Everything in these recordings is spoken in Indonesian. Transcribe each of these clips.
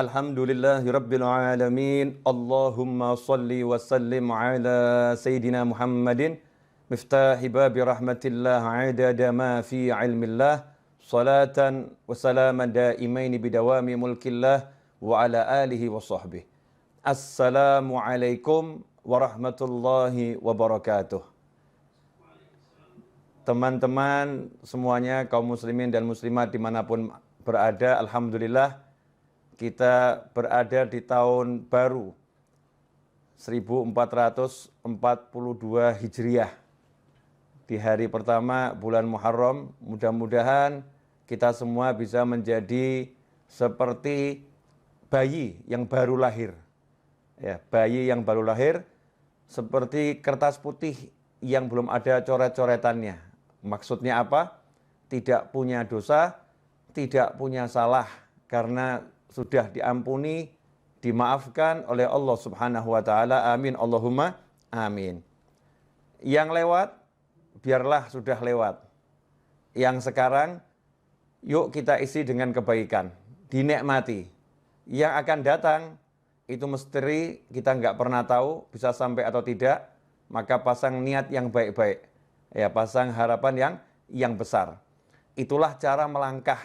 Alhamdulillahirabbil alamin. Allahumma shalli wa sallim ala sayyidina Muhammadin miftahi babi rahmatillah adada ma fi ilmillah salatan wa salaman daimaini bidawami mulkillah wa ala alihi wa sahbihi. Assalamualaikum warahmatullahi wabarakatuh. Teman-teman semuanya, kaum muslimin dan muslimat dimanapun berada, alhamdulillah kita berada di tahun baru 1442 Hijriah. Di hari pertama bulan Muharram, mudah-mudahan kita semua bisa menjadi seperti bayi yang baru lahir. Ya, bayi yang baru lahir seperti kertas putih yang belum ada coret-coretannya. Maksudnya apa? Tidak punya dosa, tidak punya salah, karena sudah diampuni, dimaafkan oleh Allah Subhanahu wa taala. Amin Allahumma amin. Yang lewat biarlah sudah lewat. Yang sekarang yuk kita isi dengan kebaikan, dinikmati. Yang akan datang itu misteri, kita nggak pernah tahu bisa sampai atau tidak. Maka pasang niat yang baik-baik, ya, pasang harapan yang besar. Itulah cara melangkah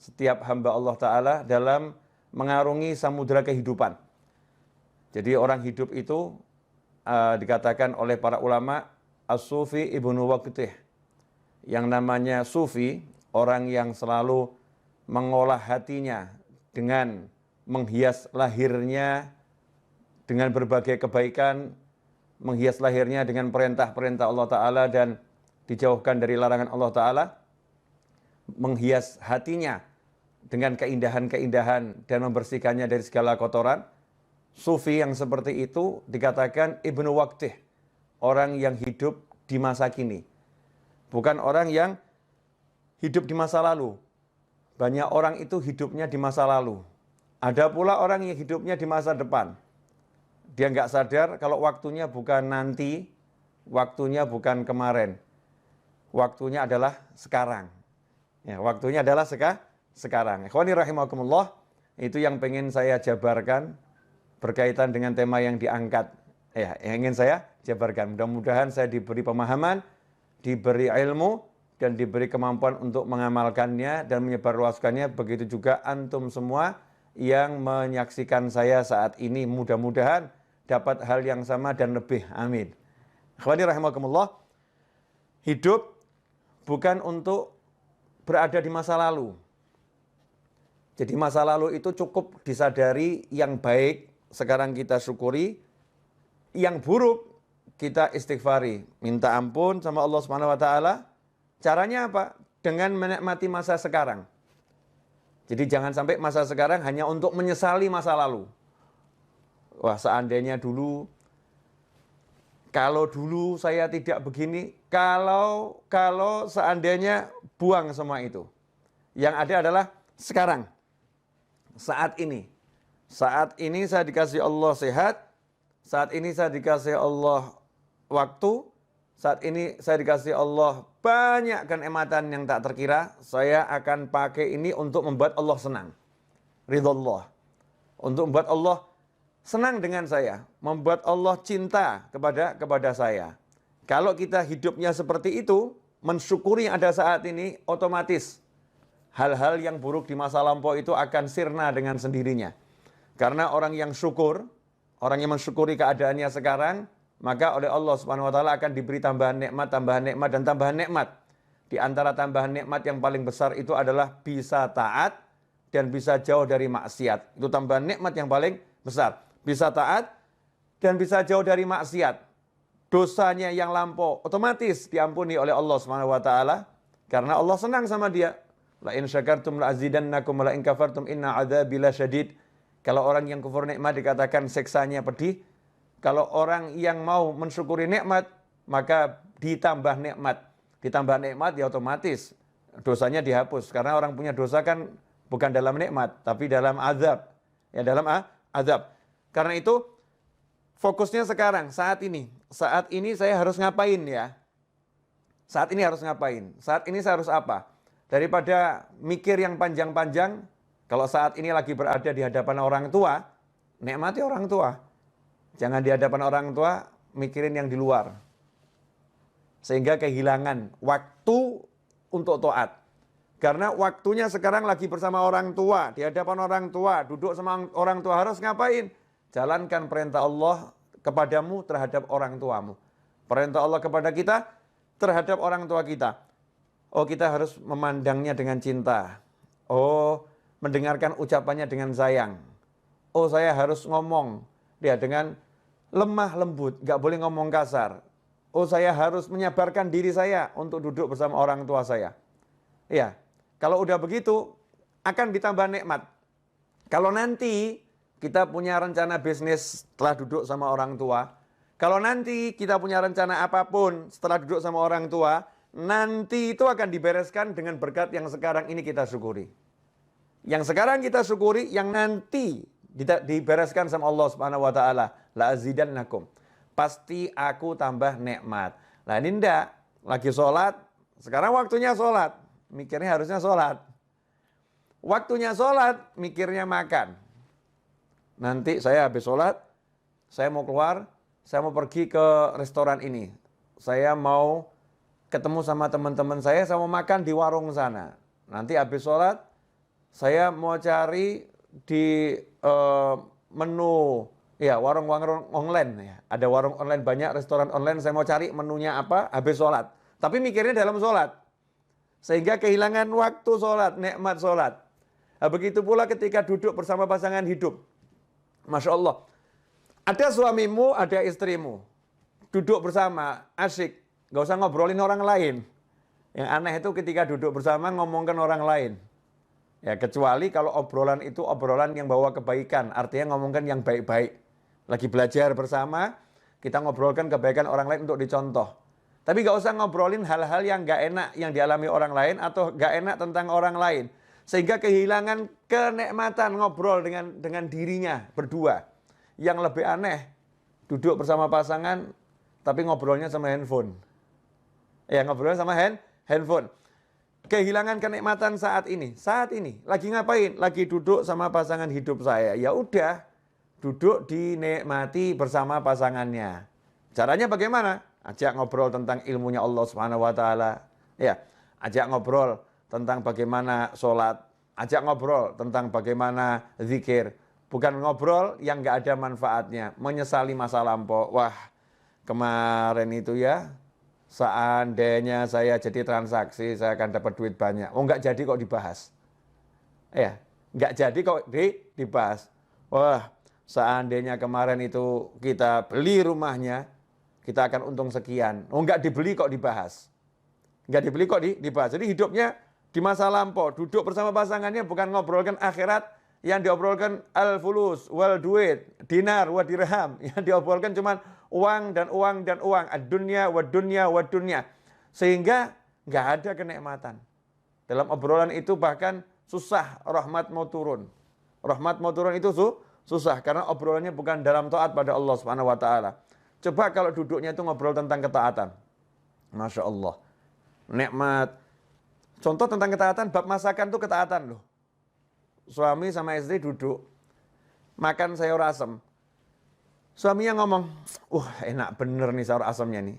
setiap hamba Allah Ta'ala dalam mengarungi samudera kehidupan. Jadi orang hidup itu dikatakan oleh para ulama as-sufi ibnu waqtih. Yang namanya sufi, orang yang selalu mengolah hatinya dengan menghias lahirnya dengan berbagai kebaikan, menghias lahirnya dengan perintah-perintah Allah Ta'ala dan dijauhkan dari larangan Allah Ta'ala, menghias hatinya dengan keindahan-keindahan dan membersihkannya dari segala kotoran. Sufi yang seperti itu dikatakan ibnu waqtih, orang yang hidup di masa kini, bukan orang yang hidup di masa lalu. Banyak orang itu hidupnya di masa lalu. Ada pula orang yang hidupnya di masa depan. Dia nggak sadar kalau waktunya bukan nanti, waktunya bukan kemarin, waktunya adalah sekarang. Ya, waktunya adalah sekarang. Ikhwani rahimakumullah, itu yang pengen saya jabarkan berkaitan dengan tema yang diangkat. Ya, yang ingin saya jabarkan. Mudah-mudahan saya diberi pemahaman, diberi ilmu, dan diberi kemampuan untuk mengamalkannya dan menyebarluaskannya. Begitu juga antum semua yang menyaksikan saya saat ini, mudah-mudahan dapat hal yang sama dan lebih. Amin. Ikhwani rahimakumullah, hidup bukan untuk berada di masa lalu. Jadi masa lalu itu cukup disadari, yang baik sekarang kita syukuri, yang buruk kita istighfari, minta ampun sama Allah Subhanahu wa taala. Caranya apa? Dengan menikmati masa sekarang. Jadi jangan sampai masa sekarang hanya untuk menyesali masa lalu. Wah, seandainya dulu, kalau dulu saya tidak begini, kalau seandainya, buang semua itu. Yang ada adalah sekarang. Saat ini saya dikasih Allah sehat, saat ini saya dikasih Allah waktu, saat ini saya dikasih Allah banyak kenikmatan yang tak terkira. Saya akan pakai ini untuk membuat Allah senang, ridhollah, untuk membuat Allah senang dengan saya, membuat Allah cinta kepada saya. Kalau kita hidupnya seperti itu, mensyukuri yang ada saat ini, otomatis hal-hal yang buruk di masa lampau itu akan sirna dengan sendirinya. Karena orang yang syukur, orang yang mensyukuri keadaannya sekarang, maka oleh Allah Subhanahu wa taala akan diberi tambahan nikmat, dan tambahan nikmat. Di antara tambahan nikmat yang paling besar itu adalah bisa taat dan bisa jauh dari maksiat. Itu tambahan nikmat yang paling besar. Bisa taat dan bisa jauh dari maksiat. Dosanya yang lampau otomatis diampuni oleh Allah Subhanahu wa taala karena Allah senang sama dia. La in syakartum la azidannakum wa la in kafartum inna adzabi lasyadid. Kalau orang yang kufur nikmat dikatakan siksanya pedih. Kalau orang yang mau mensyukuri nikmat, maka ditambah nikmat. Ditambah nikmat ya otomatis dosanya dihapus. Karena orang punya dosa kan bukan dalam nikmat, tapi dalam azab. Ya, dalam azab. Karena itu fokusnya sekarang, saat ini. Saat ini saya harus ngapain ya? Saat ini harus ngapain? Saat ini saya harus apa? Daripada mikir yang panjang-panjang, Kalau saat ini lagi berada di hadapan orang tua, nikmati orang tua. Jangan di hadapan orang tua, mikirin yang di luar. Sehingga kehilangan waktu untuk taat. Karena waktunya sekarang lagi bersama orang tua, di hadapan orang tua, duduk sama orang tua, harus ngapain? Jalankan perintah Allah kepadamu terhadap orang tuamu. Perintah Allah kepada kita terhadap orang tua kita. Oh, kita harus memandangnya dengan cinta. Oh, mendengarkan ucapannya dengan sayang. Oh, saya harus ngomong dia dengan lemah lembut, gak boleh ngomong kasar. Oh, saya harus menyabarkan diri saya untuk duduk bersama orang tua saya. Ya, kalau udah begitu akan ditambah nikmat. Kalau nanti kita punya rencana bisnis setelah duduk sama orang tua, kalau nanti kita punya rencana apapun setelah duduk sama orang tua, nanti itu akan dibereskan dengan berkat yang sekarang ini kita syukuri. Yang sekarang kita syukuri, yang nanti dibereskan sama Allah Subhanahu wa taala, la azidannakum. Pasti aku tambah nikmat. Nah, ini ndak lagi sholat, sekarang waktunya sholat, mikirnya harusnya sholat. Waktunya sholat, mikirnya makan. Nanti saya habis sholat, saya mau keluar, saya mau pergi ke restoran ini. Saya mau ketemu sama teman-teman saya mau makan di warung sana. Nanti habis sholat, saya mau cari di menu, ya warung-warung online. Ya. Ada warung online banyak, restoran online, saya mau cari menunya apa, habis sholat. Tapi mikirnya dalam sholat. Sehingga kehilangan waktu sholat, nikmat sholat. Nah, begitu pula ketika duduk bersama pasangan hidup. Masya Allah. Ada suamimu, ada istrimu. Duduk bersama, asyik. Gak usah ngobrolin orang lain. Yang aneh itu ketika duduk bersama ngomongkan orang lain. Ya, kecuali kalau obrolan itu obrolan yang bawa kebaikan. Artinya ngomongkan yang baik-baik. Lagi belajar bersama, kita ngobrolkan kebaikan orang lain untuk dicontoh. Tapi gak usah ngobrolin hal-hal yang gak enak yang dialami orang lain atau gak enak tentang orang lain. Sehingga kehilangan kenikmatan ngobrol dengan dirinya berdua. Yang lebih aneh, duduk bersama pasangan tapi ngobrolnya sama handphone. Ya, ngobrolnya sama handphone. Kehilangan kenikmatan saat ini. Saat ini lagi ngapain? Lagi duduk sama pasangan hidup saya. Ya udah, duduk dinikmati bersama pasangannya. Caranya bagaimana? Ajak ngobrol tentang ilmunya Allah Subhanahu wa taala. Ya, ajak ngobrol tentang bagaimana sholat. Ajak ngobrol tentang bagaimana zikir. Bukan ngobrol yang nggak ada manfaatnya. Menyesali masa lampau. Wah, kemarin itu ya, seandainya saya jadi transaksi, saya akan dapat duit banyak. Oh, nggak jadi kok dibahas. Ya, nggak jadi kok dibahas. Wah, seandainya kemarin itu kita beli rumahnya, kita akan untung sekian. Oh, nggak dibeli kok dibahas. Nggak dibeli kok dibahas. Jadi hidupnya di masa lampau, duduk bersama pasangannya bukan ngobrolkan akhirat, yang diobrolkan al-fulus, wal duit, dinar, wa dirham. Yang diobrolkan cuma uang dan uang dan uang. Ad-dunya, wa dunya, wa dunya. Sehingga nggak ada kenikmatan. Dalam obrolan itu bahkan susah rahmat mau turun. Rahmat mau turun itu susah karena obrolannya bukan dalam taat pada Allah Subhanahu wa taala. Coba kalau duduknya itu ngobrol tentang ketaatan. Masya Allah. Nikmat. Contoh tentang ketaatan, bab masakan itu ketaatan loh. Suami sama istri duduk, makan sayur asem. Suaminya ngomong, enak bener nih sayur asemnya nih.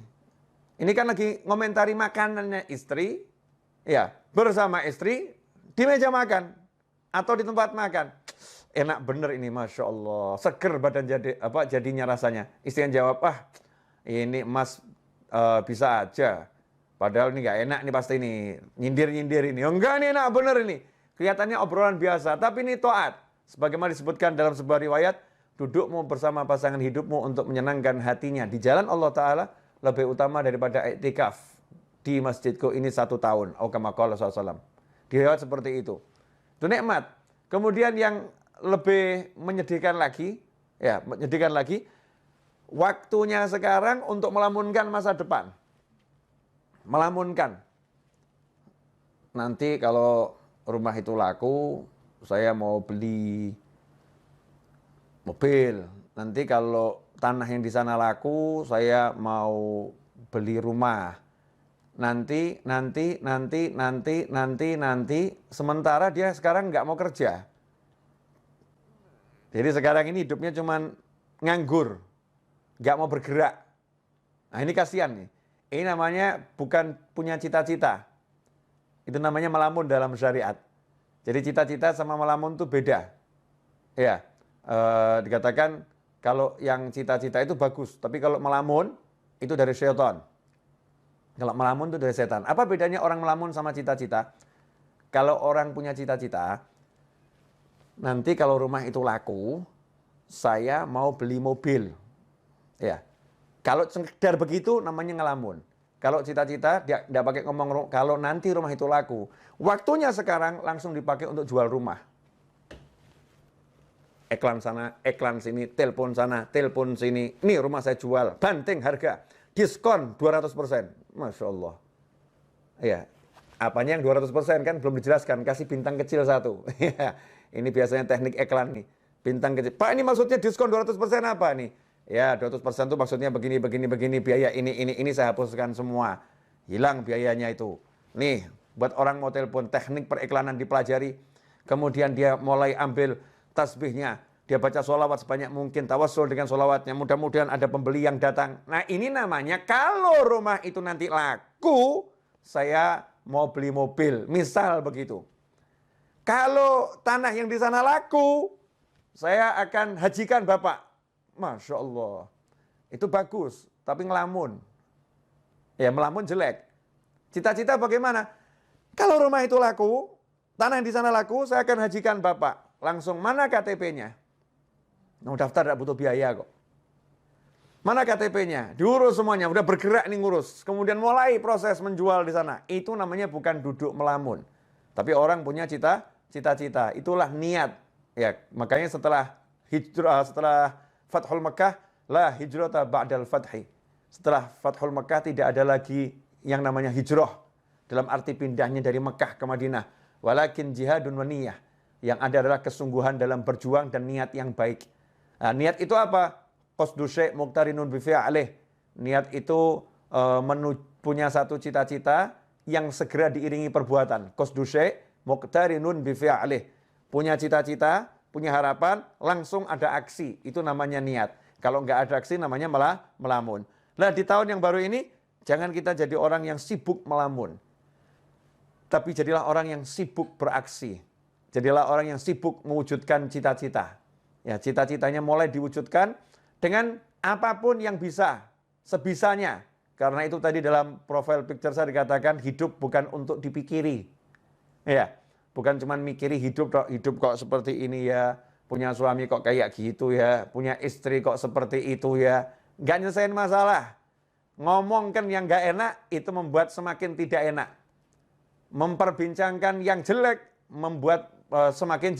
Ini kan lagi ngomentari makanannya istri, ya bersama istri di meja makan atau di tempat makan. Enak bener ini, Masya Allah. Seger badan jadinya rasanya. Istri yang jawab, ini mas bisa aja. Padahal ini gak enak nih pasti ini. Nyindir-nyindir ini. Enggak nih enak bener ini. Kelihatannya obrolan biasa. Tapi ini taat. Sebagaimana disebutkan dalam sebuah riwayat. Dudukmu bersama pasangan hidupmu untuk menyenangkan hatinya. Di jalan Allah Ta'ala lebih utama daripada iktikaf. Di masjidku ini 1 tahun. Aukamaqala SAW. Di riwayat seperti itu. Itu nikmat. Kemudian yang lebih menyedihkan lagi. Ya, menyedihkan lagi. Waktunya sekarang untuk melamunkan masa depan. Melamunkan. Nanti kalau rumah itu laku, saya mau beli mobil. Nanti kalau tanah yang di sana laku, saya mau beli rumah. Nanti. Sementara dia sekarang nggak mau kerja. Jadi sekarang ini hidupnya cuman nganggur, nggak mau bergerak. Nah ini kasihan nih. Ini namanya bukan punya cita-cita. Itu namanya melamun dalam syariat. Jadi cita-cita sama melamun itu beda. Ya, dikatakan kalau yang cita-cita itu bagus, tapi kalau melamun itu dari syaitan. Kalau melamun itu dari setan. Apa bedanya orang melamun sama cita-cita? Kalau orang punya cita-cita, nanti kalau rumah itu laku, saya mau beli mobil. Ya. Kalau sekedar begitu namanya ngelamun. Kalau cita-cita dia tidak pakai ngomong kalau nanti rumah itu laku. Waktunya sekarang langsung dipakai untuk jual rumah. Iklan sana, iklan sini, telepon sana, telepon sini. Nih rumah saya jual, banting harga, diskon 200%. Masya Allah. Ya, apanya yang 200% kan belum dijelaskan, kasih bintang kecil satu. Ini biasanya teknik iklan nih. Bintang kecil. Pak ini maksudnya diskon 200% apa nih? Ya 200% itu maksudnya begini, biaya ini saya hapuskan semua. Hilang biayanya itu. Nih, buat orang mau telepon, teknik periklanan dipelajari. Kemudian dia mulai ambil tasbihnya. Dia baca sholawat sebanyak mungkin, tawassul dengan sholawatnya. Mudah-mudahan ada pembeli yang datang. Nah ini namanya kalau rumah itu nanti laku, saya mau beli mobil. Misal begitu. Kalau tanah yang di sana laku, saya akan hajikan Bapak. Masya Allah. Itu bagus, tapi ngelamun. Ya melamun jelek. Cita-cita bagaimana? Kalau rumah itu laku, tanah yang di sana laku, saya akan hajikan Bapak. Langsung mana KTP-nya? Nah, daftar tidak butuh biaya kok. Mana KTP-nya? Diurus semuanya, udah bergerak nih ngurus. Kemudian mulai proses menjual di sana. Itu namanya bukan duduk melamun. Tapi orang punya cita-cita. Itulah niat. Ya, makanya setelah hijrah, setelah Fathul Makkah, la hijrata ba'dal fathi. Setelah Fathul Makkah tidak ada lagi yang namanya hijrah. Dalam arti pindahnya dari Makkah ke Madinah. Walakin jihadun wa niyah. Yang ada adalah kesungguhan dalam berjuang dan niat yang baik. Nah, niat itu apa? Qasdu syai' muqtarinun bi fi'alih. Niat itu punya satu cita-cita yang segera diiringi perbuatan. Qasdu syai' muqtarinun bi fi'alih. Punya cita-cita, punya harapan, langsung ada aksi. Itu namanya niat. Kalau nggak ada aksi namanya malah melamun. Nah di tahun yang baru ini, jangan kita jadi orang yang sibuk melamun. Tapi jadilah orang yang sibuk beraksi. Jadilah orang yang sibuk mewujudkan cita-cita. Ya, cita-citanya mulai diwujudkan dengan apapun yang bisa, sebisanya. Karena itu tadi dalam profile picture saya dikatakan hidup bukan untuk dipikiri. Ya. Bukan cuma mikiri hidup kok seperti ini ya, punya suami kok kayak gitu ya, punya istri kok seperti itu ya. Nggak nyelesain masalah. Ngomongkan yang nggak enak, itu membuat semakin tidak enak. Memperbincangkan yang jelek, membuat semakin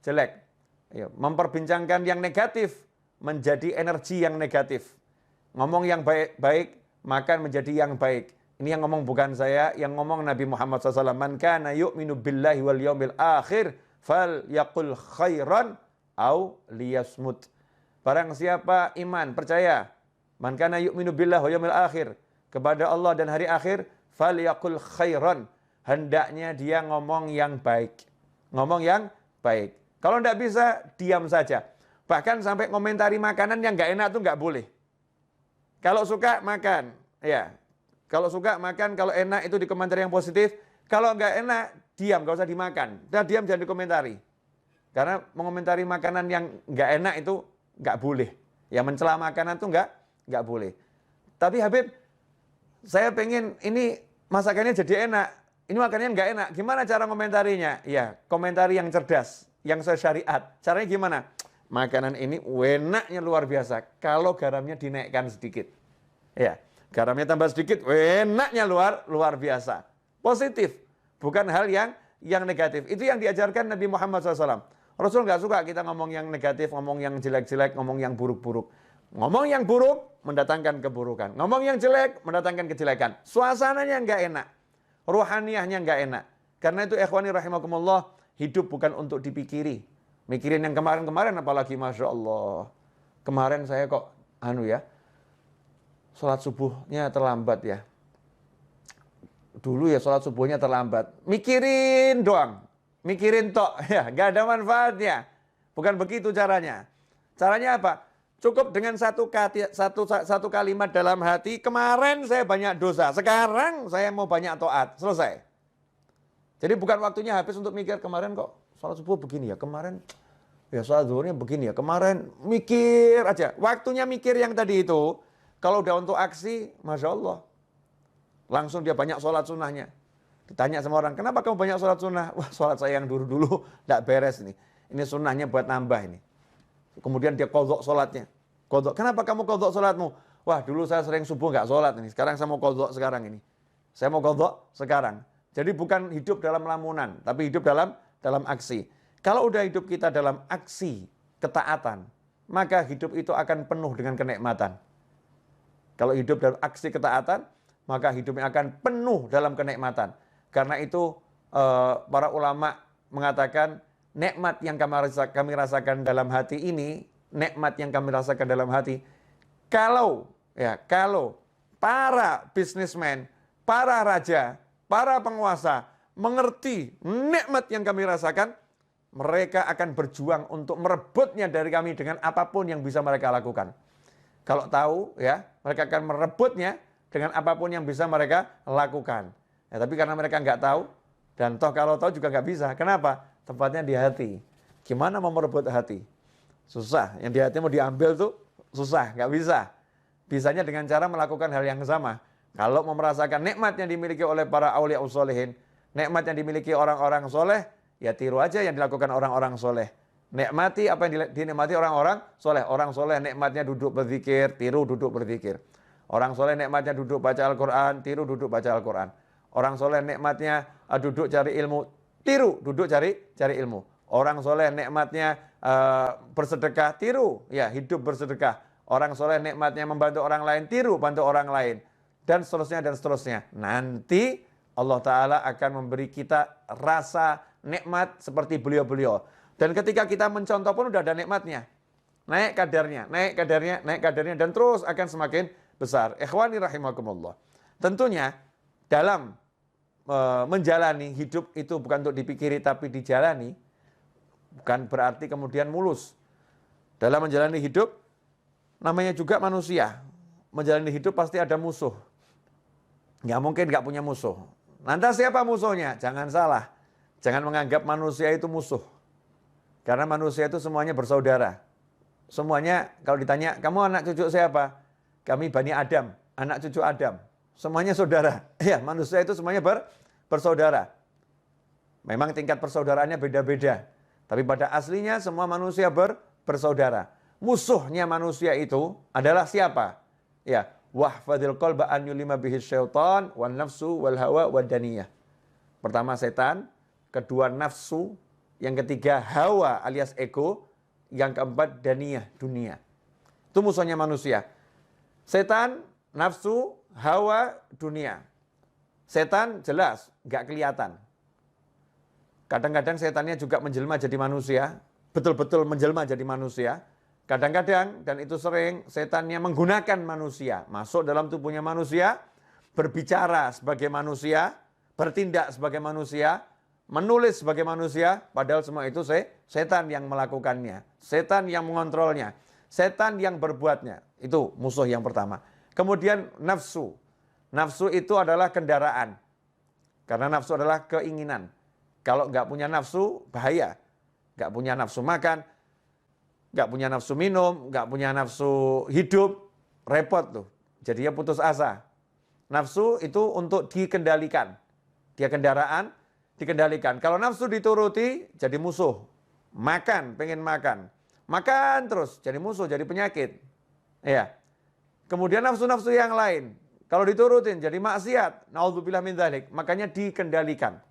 jelek. Ya, memperbincangkan yang negatif, menjadi energi yang negatif. Ngomong yang baik, maka menjadi yang baik. Ini yang ngomong bukan saya, yang ngomong Nabi Muhammad SAW. Man kana yu'minu billahi wal yawmil akhir, fal yaqul khairan au liyasmut. Barang siapa iman, percaya. Man kana yu'minu billahi wal yawmil akhir. Kepada Allah dan hari akhir, fal yaqul khairan. Hendaknya dia ngomong yang baik. Ngomong yang baik. Kalau tidak bisa, diam saja. Bahkan sampai komentari makanan yang nggak enak itu nggak boleh. Kalau suka, makan. Ya. Kalau suka makan, kalau enak itu dikomentari yang positif. Kalau nggak enak, diam, nggak usah dimakan. Dan diam jangan dikomentari. Karena mengomentari makanan yang nggak enak itu nggak boleh. Yang mencela makanan itu nggak boleh. Tapi Habib, saya pengen ini masakannya jadi enak. Ini makanannya nggak enak. Gimana cara komentarinya? Ya, komentari yang cerdas, yang sesyariat. Caranya gimana? Makanan ini enaknya luar biasa. Kalau garamnya dinaikkan sedikit. Ya. Garamnya tambah sedikit, enaknya luar biasa. Positif, bukan hal yang negatif. Itu yang diajarkan Nabi Muhammad SAW. Rasul nggak suka kita ngomong yang negatif, ngomong yang jelek-jelek, ngomong yang buruk-buruk. Ngomong yang buruk mendatangkan keburukan. Ngomong yang jelek mendatangkan kejelekan. Suasananya nggak enak, ruhaniyahnya nggak enak. Karena itu ikhwani rahimakumullah, hidup bukan untuk dipikiri. Mikirin yang kemarin-kemarin apalagi Masya Allah. Kemarin saya kok sholat subuhnya terlambat ya. Dulu ya sholat subuhnya terlambat. Mikirin doang. Mikirin tok. Ya, gak ada manfaatnya. Bukan begitu caranya. Caranya apa? Cukup dengan satu kalimat dalam hati, kemarin saya banyak dosa, sekarang saya mau banyak taat. Selesai. Jadi bukan waktunya habis untuk mikir, kemarin kok sholat subuh begini ya, kemarin ya sholat zuhurnya begini ya, kemarin mikir aja. Waktunya mikir yang tadi itu, kalau udah untuk aksi, Masya Allah. Langsung dia banyak sholat sunnahnya. Ditanya sama orang, kenapa kamu banyak sholat sunnah? Wah, sholat saya yang dulu-dulu tidak beres nih. Ini sunnahnya buat nambah ini. Kemudian dia qadha sholatnya. Qadha, kenapa kamu qadha sholatmu? Wah, dulu saya sering subuh nggak sholat ini. Sekarang saya mau qadha sekarang ini. Saya mau qadha sekarang. Jadi bukan hidup dalam lamunan, tapi hidup dalam aksi. Kalau udah hidup kita dalam aksi ketaatan, maka hidup itu akan penuh dengan kenikmatan. Kalau hidup dalam aksi ketaatan, maka hidupnya akan penuh dalam kenikmatan. Karena itu para ulama mengatakan nikmat yang kami rasakan dalam hati ini, nikmat yang kami rasakan dalam hati, kalau para bisnismen, para raja, para penguasa mengerti nikmat yang kami rasakan, mereka akan berjuang untuk merebutnya dari kami dengan apapun yang bisa mereka lakukan. Kalau tahu ya, mereka akan merebutnya dengan apapun yang bisa mereka lakukan. Ya, tapi karena mereka nggak tahu, dan toh kalau tahu juga nggak bisa. Kenapa? Tempatnya di hati. Gimana mau merebut hati? Susah. Yang di hati mau diambil tuh susah, nggak bisa. Bisanya dengan cara melakukan hal yang sama. Kalau mau merasakan nikmat yang dimiliki oleh para aulia usholihin, nikmat yang dimiliki orang-orang soleh, ya tiru aja yang dilakukan orang-orang soleh. Nikmati apa yang dinikmati orang-orang soleh. Orang soleh nikmatnya duduk berzikir, tiru duduk berzikir. Orang soleh nikmatnya duduk baca Al-Quran, tiru duduk baca Al-Quran. Orang soleh nikmatnya duduk cari ilmu, tiru duduk cari ilmu. Orang soleh nikmatnya bersedekah, tiru ya hidup bersedekah. Orang soleh nikmatnya membantu orang lain, tiru bantu orang lain. Dan seterusnya dan seterusnya. Nanti Allah Ta'ala akan memberi kita rasa nikmat seperti beliau-beliau. Dan ketika kita mencontoh pun udah ada nikmatnya. Naik kadarnya, naik kadarnya, naik kadarnya. Dan terus akan semakin besar. Ikhwani rahimakumullah. Tentunya dalam menjalani hidup itu bukan untuk dipikiri tapi dijalani. Bukan berarti kemudian mulus. Dalam menjalani hidup, namanya juga manusia. Menjalani hidup pasti ada musuh. Nggak mungkin nggak punya musuh. Lantas siapa musuhnya? Jangan salah. Jangan menganggap manusia itu musuh. Karena manusia itu semuanya bersaudara. Semuanya kalau ditanya, kamu anak cucu siapa? Kami Bani Adam, anak cucu Adam. Semuanya saudara. Ya, manusia itu semuanya bersaudara. Memang tingkat persaudaraannya beda-beda. Tapi pada aslinya semua manusia bersaudara. Musuhnya manusia itu adalah siapa? Ya, wahfadil qalba an yulima bihi syaitan wan nafsu wal hawa wad daniyah. Pertama setan, kedua nafsu, yang ketiga hawa alias ego, yang keempat daniyah, dunia. Itu musuhnya manusia. Setan, nafsu, hawa, dunia. Setan jelas nggak kelihatan. Kadang-kadang setannya juga menjelma jadi manusia, betul-betul menjelma jadi manusia. Kadang-kadang, dan itu sering, setannya menggunakan manusia, masuk dalam tubuhnya manusia, berbicara sebagai manusia, bertindak sebagai manusia, menulis sebagai manusia, padahal semua itu setan yang melakukannya, setan yang mengontrolnya, setan yang berbuatnya. Itu musuh yang pertama. Kemudian nafsu. Nafsu itu adalah kendaraan. Karena nafsu adalah keinginan. Kalau nggak punya nafsu, bahaya. Nggak punya nafsu makan, nggak punya nafsu minum, nggak punya nafsu hidup, repot tuh. Jadinya putus asa. Nafsu itu untuk dikendalikan. Dia kendaraan, dikendalikan. Kalau nafsu dituruti, jadi musuh. Makan, pengen makan. Makan terus, jadi musuh, jadi penyakit. Ya. Kemudian nafsu-nafsu yang lain. Kalau diturutin, jadi maksiat. Na'udzubillah min dzalik. Makanya dikendalikan.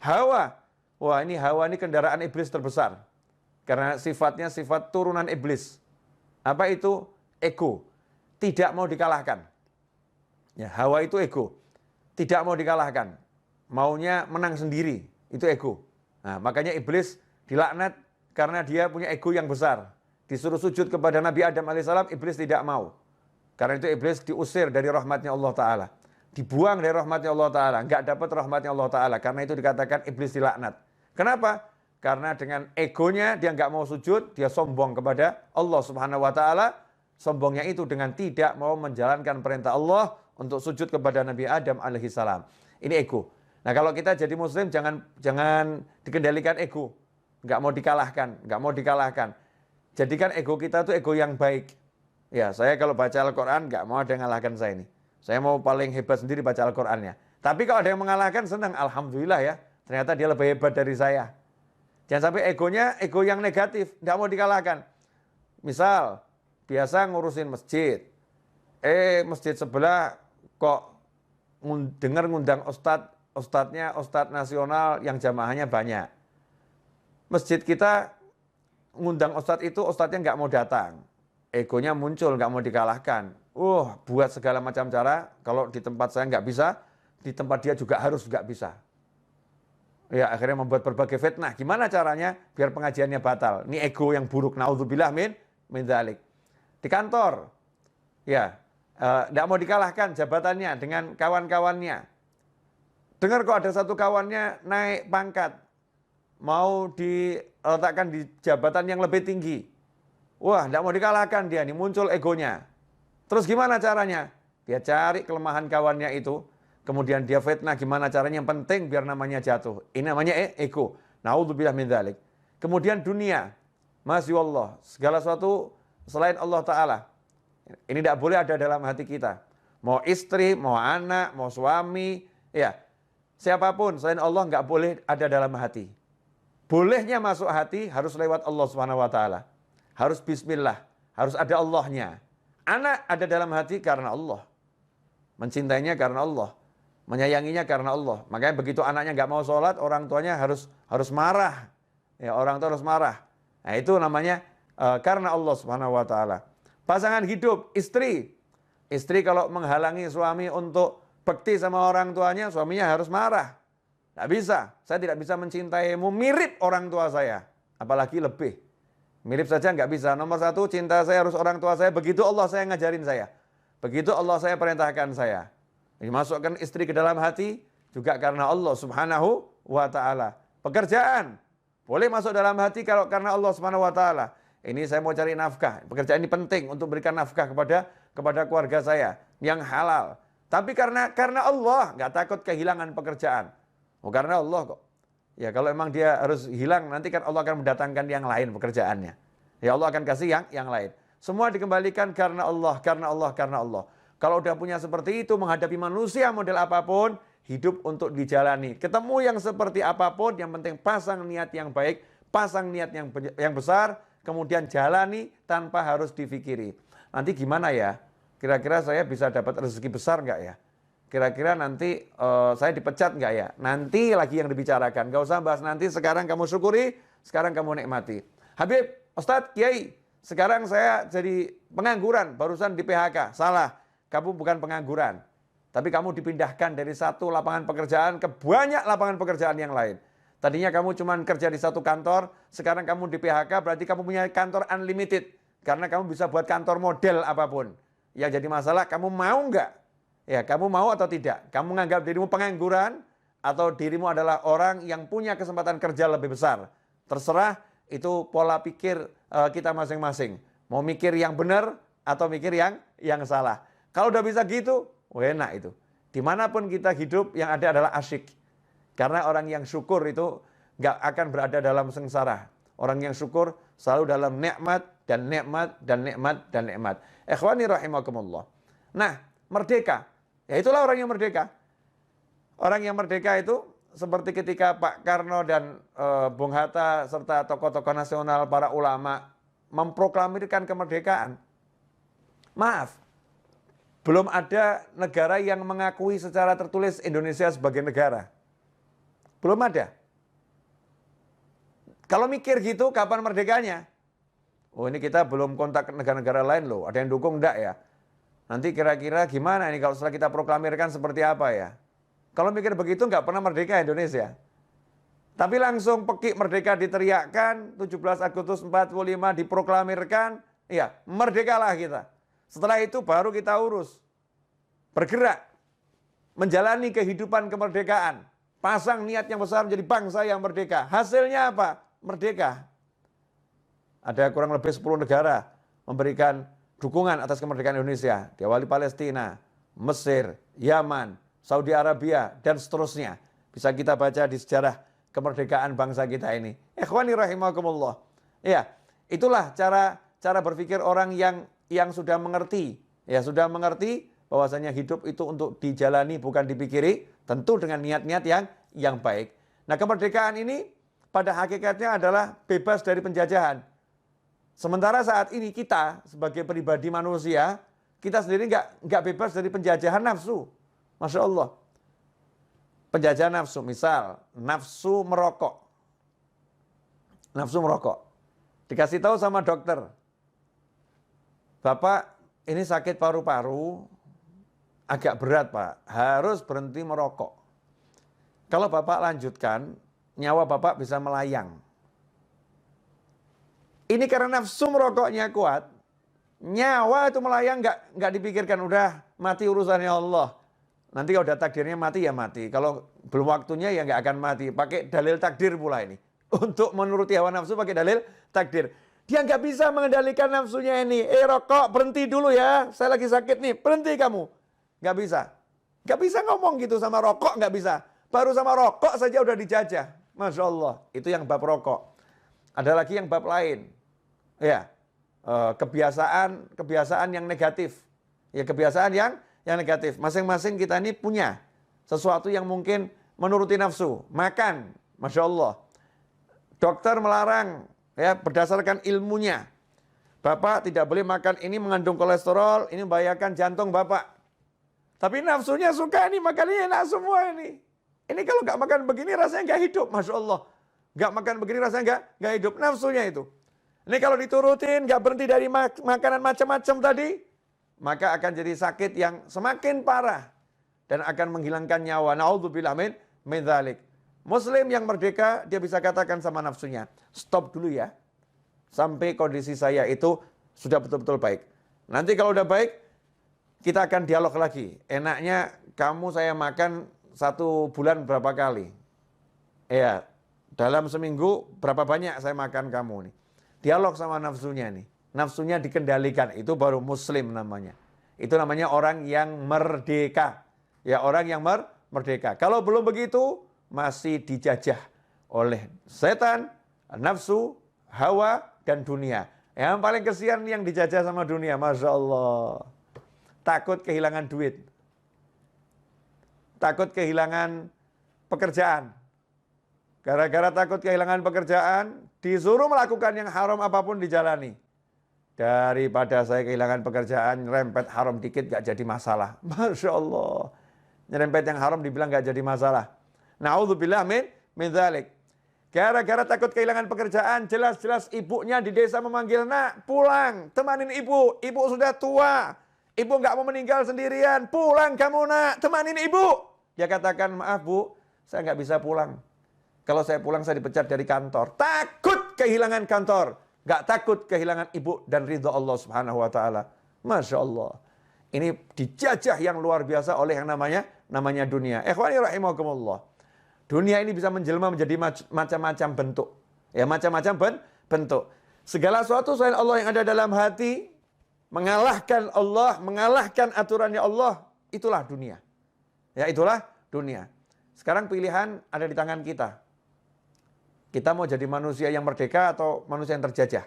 Hawa. Wah, ini hawa ini kendaraan iblis terbesar. Karena sifatnya sifat turunan iblis. Apa itu? Ego. Tidak mau dikalahkan. Ya, hawa itu ego. Tidak mau dikalahkan. Maunya menang sendiri. Itu ego. Nah, makanya iblis dilaknat karena dia punya ego yang besar. Disuruh sujud kepada Nabi Adam alaihissalam, iblis tidak mau. Karena itu iblis diusir dari rahmatnya Allah Ta'ala. Dibuang dari rahmatnya Allah Ta'ala. Enggak dapat rahmatnya Allah Ta'ala. Karena itu dikatakan iblis dilaknat. Kenapa? Karena dengan egonya dia nggak mau sujud, dia sombong kepada Allah Subhanahu wa taala. Sombongnya itu dengan tidak mau menjalankan perintah Allah untuk sujud kepada Nabi Adam alaihissalam. Ini ego. Nah, kalau kita jadi muslim jangan dikendalikan ego. Nggak mau dikalahkan. Jadikan ego kita itu ego yang baik. Ya, saya kalau baca Al-Quran nggak mau ada yang mengalahkan saya ini. Saya mau paling hebat sendiri baca Al-Qurannya. Tapi kalau ada yang mengalahkan, senang. Alhamdulillah ya. Ternyata dia lebih hebat dari saya. Jangan sampai egonya ego yang negatif. Nggak mau dikalahkan. Misal, biasa ngurusin masjid. Masjid sebelah kok dengar ngundang ustadznya ustadz nasional yang jamaahnya banyak. Masjid kita ngundang ustadz itu, ustadznya nggak mau datang. Egonya muncul, nggak mau dikalahkan. Buat segala macam cara. Kalau di tempat saya nggak bisa, di tempat dia juga harus nggak bisa. Ya, akhirnya membuat berbagai fitnah. Gimana caranya biar pengajiannya batal? Ini ego yang buruk. Naudzubillah min dzalik. Di kantor, ya, nggak mau dikalahkan jabatannya dengan kawan-kawannya. Dengar kok ada satu kawannya naik pangkat, mau diletakkan di jabatan yang lebih tinggi. Wah, nggak mau dikalahkan dia, nih muncul egonya. Terus gimana caranya? Dia cari kelemahan kawannya itu, kemudian dia fitnah gimana caranya, yang penting biar namanya jatuh. Ini namanya ego. Naudzubillah min dzalik. Kemudian dunia, masya Allah, segala sesuatu selain Allah Ta'ala. Ini tidak boleh ada dalam hati kita. Mau istri, mau anak, mau suami, ya, siapapun selain Allah nggak boleh ada dalam hati. Bolehnya masuk hati harus lewat Allah Subhanahu wa taala. Harus bismillah, harus ada Allahnya. Anak ada dalam hati karena Allah. Mencintainya karena Allah, menyayanginya karena Allah. Makanya begitu anaknya nggak mau sholat, orang tuanya harus marah. Ya, orang tua harus marah. Nah, itu namanya karena Allah Subhanahu wa taala. Pasangan hidup, istri. Istri kalau menghalangi suami untuk bekti sama orang tuanya, suaminya harus marah. Tidak bisa, saya tidak bisa mencintaimu mirip orang tua saya. Apalagi lebih. Mirip saja nggak bisa. Nomor satu, cinta saya harus orang tua saya. Begitu Allah saya ngajarin saya. Begitu Allah saya perintahkan saya. Dimasukkan istri ke dalam hati, juga karena Allah Subhanahu wa ta'ala. Pekerjaan, boleh masuk dalam hati kalau karena Allah Subhanahu wa ta'ala. Ini saya mau cari nafkah. Pekerjaan ini penting untuk berikan nafkah kepada keluarga saya yang halal. Tapi karena Allah, nggak takut kehilangan pekerjaan. Karena Allah kok. Ya kalau emang dia harus hilang, nanti kan Allah akan mendatangkan yang lain pekerjaannya. Ya Allah akan kasih yang lain. Semua dikembalikan karena Allah, karena Allah, karena Allah. Kalau udah punya seperti itu, menghadapi manusia model apapun, hidup untuk dijalani. Ketemu yang seperti apapun, yang penting pasang niat yang baik, pasang niat yang besar, kemudian jalani tanpa harus difikiri. Nanti gimana ya? Kira-kira saya bisa dapat rezeki besar nggak ya? Kira-kira nanti saya dipecat nggak ya? Nanti lagi yang dibicarakan. Nggak usah bahas nanti, sekarang kamu syukuri, sekarang kamu nikmati. Habib, Ustadz, Kiai, sekarang saya jadi pengangguran, barusan di PHK. Salah, kamu bukan pengangguran. Tapi kamu dipindahkan dari satu lapangan pekerjaan ke banyak lapangan pekerjaan yang lain. Tadinya kamu cuma kerja di satu kantor, sekarang kamu di PHK, berarti kamu punya kantor unlimited. Karena kamu bisa buat kantor model apapun. Yang jadi masalah, kamu mau nggak? Ya, kamu mau atau tidak? Kamu menganggap dirimu pengangguran, atau dirimu adalah orang yang punya kesempatan kerja lebih besar. Terserah, itu pola pikir kita masing-masing. Mau mikir yang benar, atau mikir yang salah. Kalau udah bisa gitu, enak itu. Dimanapun kita hidup, yang ada adalah asyik. Karena orang yang syukur itu nggak akan berada dalam sengsara. Orang yang syukur selalu dalam nikmat dan nikmat dan nikmat dan nikmat. Ikhwani rahimakumullah. Nah, merdeka. Ya itulah orang yang merdeka. Orang yang merdeka itu seperti ketika Pak Karno dan Bung Hatta serta tokoh-tokoh nasional, para ulama memproklamirkan kemerdekaan. Maaf, belum ada negara yang mengakui secara tertulis Indonesia sebagai negara. Belum ada. Kalau mikir gitu, kapan merdekanya? Ini kita belum kontak negara-negara lain loh. Ada yang dukung enggak ya? Nanti kira-kira gimana ini kalau setelah kita proklamirkan seperti apa ya? Kalau mikir begitu nggak pernah merdeka Indonesia. Tapi langsung pekik merdeka diteriakkan, 17 Agustus 45 diproklamirkan, ya merdekalah kita. Setelah itu baru kita urus. Bergerak. Menjalani kehidupan kemerdekaan. Pasang niat yang besar menjadi bangsa yang merdeka. Hasilnya apa? merdeka. Ada kurang lebih 10 negara memberikan dukungan atas kemerdekaan Indonesia. Diawali Palestina, Mesir, Yaman, Saudi Arabia, dan seterusnya. Bisa kita baca di sejarah kemerdekaan bangsa kita ini. Ikhwani rahimakumullah. Ya, itulah cara berpikir orang yang sudah mengerti. Ya, sudah mengerti bahwasanya hidup itu untuk dijalani bukan dipikiri, tentu dengan niat-niat yang baik. Nah, kemerdekaan ini pada hakikatnya adalah bebas dari penjajahan. Sementara saat ini kita sebagai pribadi manusia, kita sendiri nggak bebas dari penjajahan nafsu. Masya Allah. Penjajahan nafsu, misal nafsu merokok. Nafsu merokok. Dikasih tahu sama dokter, Bapak ini sakit paru-paru, agak berat Pak, harus berhenti merokok. Kalau Bapak lanjutkan, nyawa Bapak bisa melayang. Ini karena nafsu merokoknya kuat, nyawa itu melayang nggak dipikirkan, udah mati urusannya Allah. Nanti kalau udah takdirnya mati ya mati. Kalau belum waktunya ya nggak akan mati. Pakai dalil takdir pula ini. Untuk menuruti hawa nafsu pakai dalil takdir. Dia nggak bisa mengendalikan nafsunya ini. Rokok berhenti dulu ya. Saya lagi sakit nih. Berhenti kamu. Nggak bisa. Nggak bisa ngomong gitu sama rokok, nggak bisa. Baru sama rokok saja udah dijajah. Masya Allah. Itu yang bab rokok. Ada lagi yang bab lain. Ya, kebiasaan yang negatif. Ya, kebiasaan yang negatif. Masing-masing kita ini punya sesuatu yang mungkin menuruti nafsu. Makan, Masya Allah. Dokter melarang, ya, berdasarkan ilmunya. Bapak tidak boleh makan ini, mengandung kolesterol, ini membahayakan jantung Bapak. Tapi nafsunya suka ini, makannya enak semua ini. Ini kalau nggak makan begini rasanya nggak hidup, Masya Allah. Nggak makan begini rasanya nggak hidup, nafsunya itu. Ini kalau diturutin, nggak berhenti dari makanan macam-macam tadi, maka akan jadi sakit yang semakin parah dan akan menghilangkan nyawa. Na'udzubillah min dzalik. Muslim yang merdeka, dia bisa katakan sama nafsunya, stop dulu ya, sampai kondisi saya itu sudah betul-betul baik. Nanti kalau udah baik, kita akan dialog lagi. Enaknya kamu saya makan 1 bulan berapa kali? Ya, dalam seminggu berapa banyak saya makan kamu nih? Dialog sama nafsunya nih. Nafsunya dikendalikan. Itu baru muslim namanya. Itu namanya orang yang merdeka. Ya, orang yang merdeka. Kalau belum begitu, masih dijajah oleh setan, nafsu, hawa, dan dunia. Yang paling kesian yang dijajah sama dunia. Masya Allah. Takut kehilangan duit. Takut kehilangan pekerjaan. Gara-gara takut kehilangan pekerjaan, disuruh melakukan yang haram apapun dijalani. Daripada saya kehilangan pekerjaan, nyerempet haram dikit gak jadi masalah. Masya Allah. Nyerempet yang haram dibilang gak jadi masalah. Na'udzubillah min dzalik. Gara-gara takut kehilangan pekerjaan, jelas-jelas ibunya di desa memanggil, nak pulang, temanin ibu. Ibu sudah tua. Ibu gak mau meninggal sendirian. Pulang kamu nak, temanin ibu. Dia katakan, maaf bu, saya gak bisa pulang. Kalau saya pulang saya dipecat dari kantor. Takut kehilangan kantor. Gak takut kehilangan ibu dan ridha Allah subhanahu wa ta'ala. Masya Allah. Ini dijajah yang luar biasa oleh yang namanya dunia. Ikhwani rahimakumullah. Dunia ini bisa menjelma menjadi macam-macam bentuk. Ya, macam-macam bentuk. Segala sesuatu selain Allah yang ada dalam hati, mengalahkan Allah, mengalahkan aturannya Allah, itulah dunia. Ya, itulah dunia. Sekarang pilihan ada di tangan kita. Kita mau jadi manusia yang merdeka atau manusia yang terjajah?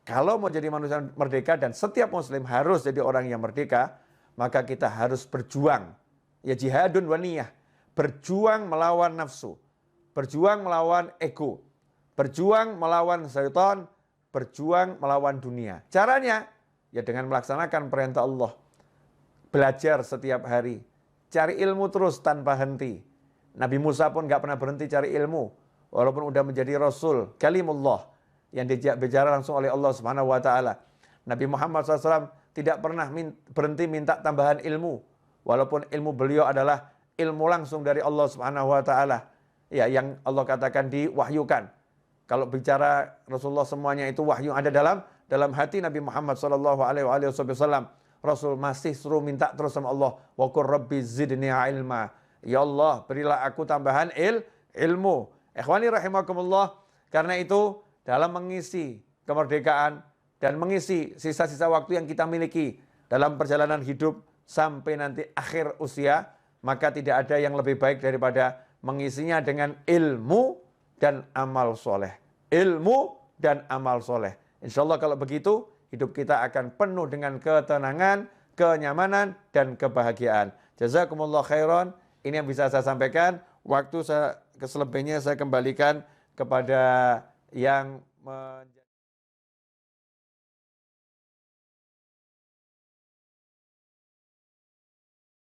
Kalau mau jadi manusia merdeka dan setiap muslim harus jadi orang yang merdeka, maka kita harus berjuang. Ya, jihadun wa niyah. Berjuang melawan nafsu. Berjuang melawan ego. Berjuang melawan syaitan. Berjuang melawan dunia. Caranya, ya dengan melaksanakan perintah Allah. Belajar setiap hari. Cari ilmu terus tanpa henti. Nabi Musa pun gak pernah berhenti cari ilmu. Walaupun udah menjadi Rasul, kalimullah, yang diajak bicara langsung oleh Allah Subhanahu wa ta'ala. Nabi Muhammad SAW tidak pernah berhenti minta tambahan ilmu. Walaupun ilmu beliau adalah ilmu langsung dari Allah Subhanahu wa ta'ala. Ya, yang Allah katakan diwahyukan. Kalau bicara Rasulullah semuanya itu wahyu ada dalam hati Nabi Muhammad SAW. Rasul masih suruh minta terus sama Allah. Wa qur rabbi zidni ilma. Ya Allah, berilah aku tambahan ilmu. Ikhwani rahimakumullah, Karena itu dalam mengisi kemerdekaan dan mengisi sisa-sisa waktu yang kita miliki dalam perjalanan hidup sampai nanti akhir usia, maka tidak ada yang lebih baik daripada mengisinya dengan ilmu dan amal soleh. Ilmu dan amal soleh. Insya Allah kalau begitu, hidup kita akan penuh dengan ketenangan, kenyamanan, dan kebahagiaan. Jazakumullah khairan. Ini yang bisa saya sampaikan. Waktu saya keselebihnya saya kembalikan kepada yang